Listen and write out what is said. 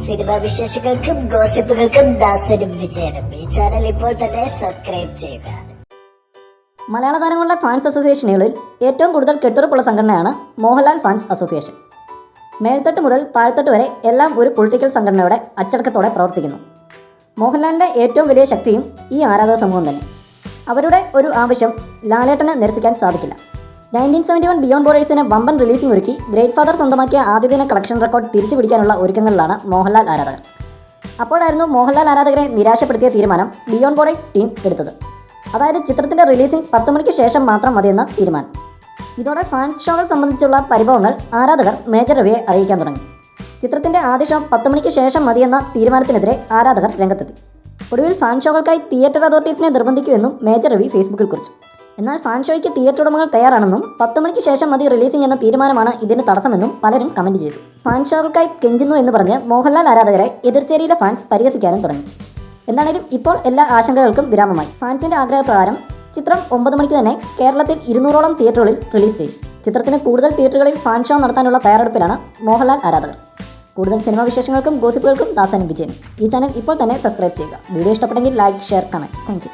Cinema വിശേഷങ്ങൾക്കും ഗോസിപ്പുകൾക്കും ദാസനും വിജയനും ഈ channel ഇപ്പോൾ തന്നെ സബ്സ്ക്രൈബ് ചെയ്യുക. മലയാള താരങ്ങളുടെ ഫാൻസ് അസോസിയേഷനുകളിൽ ഏറ്റവും കൂടുതൽ കെട്ടുറപ്പുള്ള സംഘടനയാണ് മോഹൻലാൽ ഫാൻസ് അസോസിയേഷൻ. മേൽത്തട്ട് മുതൽ താഴ്ത്തട്ട് വരെ എല്ലാം ഒരു പൊളിറ്റിക്കൽ സംഘടനയുടെ അച്ചടക്കത്തോടെ പ്രവർത്തിക്കുന്നു. മോഹൻലാലിൻ്റെ ഏറ്റവും വലിയ ശക്തിയും ഈ ആരാധക സമൂഹം തന്നെ. അവരുടെ ഒരു ആവശ്യം ലാലേട്ടന് നിരസിക്കാൻ സാധിക്കില്ല. 1971 ബിയോണ്ട് ബോർഡേഴ്സിന് വമ്പൻ റിലീസിംഗ് ഒരുക്കി ഗ്രേറ്റ് ഫാദർ സ്വന്തമാക്കിയ ആദ്യദിന കളക്ഷൻ റെക്കോർഡ് തിരിച്ചു പിടിക്കാനുള്ള ഒരുക്കങ്ങളിലാണ് മോഹൻലാൽ ആരാധകർ. അപ്പോഴായിരുന്നു മോഹൻലാൽ ആരാധകരെ നിരാശപ്പെടുത്തിയ തീരുമാനം ബിയോണ്ട് ബോർഡേഴ്സ് ടീം എടുത്തത്. അതായത് ചിത്രത്തിൻ്റെ റിലീസിംഗ് 10 മണിക്ക് ശേഷം മാത്രം മതിയെന്ന തീരുമാനം. ഇതോടെ ഫാൻസ് ഷോകൾ സംബന്ധിച്ചുള്ള പരിഭവങ്ങൾ ആരാധകർ മേജർ രവിയെ അറിയിക്കാൻ തുടങ്ങി. ചിത്രത്തിൻ്റെ ആദ്യ ഷോ 10 മണിക്ക് ശേഷം മതിയെന്ന തീരുമാനത്തിനെതിരെ ആരാധകർ രംഗത്തെത്തി. ഒടുവിൽ ഫാൻ ഷോകൾക്കായി തിയേറ്റർ അതോറിറ്റീസിനെ നിർബന്ധിക്കുമെന്നും മേജർ രവി ഫേസ്ബുക്കിൽ കുറിച്ചു. എന്നാൽ ഫാൻ ഷോയ്ക്ക് തിയേറ്റർ ഉടമകൾ തയ്യാറാണെന്നും 10 മണിക്ക് ശേഷം മതി റിലീസിംഗ് എന്ന തീരുമാനമാണ് ഇതിന് തടസ്സമെന്നും പലരും കമന്റ് ചെയ്തു. ഫാൻ ഷോകൾക്കായി കെഞ്ചുന്നു എന്ന് പറഞ്ഞ് മോഹൻലാൽ ആരാധകരെ എതിർചേരിയിലെ ഫാൻസ് പരിഹസിക്കാനും തുടങ്ങി. എന്താണേലും ഇപ്പോൾ എല്ലാ ആശങ്കകൾക്കും വിരാമമായി. ഫാൻസിന്റെ ആഗ്രഹപ്രകാരം ചിത്രം 9 മണിക്ക് തന്നെ കേരളത്തിൽ 200ഓളം തിയേറ്ററുകളിൽ റിലീസ് ചെയ്യും. ചിത്രത്തിന് കൂടുതൽ തിയേറ്ററുകളിൽ ഫാൻ ഷോ നടത്താനുള്ള തയ്യാറെടുപ്പിലാണ് മോഹൻലാൽ ആരാധകർ. കൂടുതൽ സിനിമാ വിശേഷങ്ങൾക്കും ഗോസിപ്പുകൾക്കും ദാസനും വിജയനും ഈ ചാനൽ ഇപ്പോൾ തന്നെ സബ്സ്ക്രൈബ് ചെയ്യുക. വീഡിയോ ഇഷ്ടപ്പെട്ടെങ്കിൽ like, share, comment. Thank you.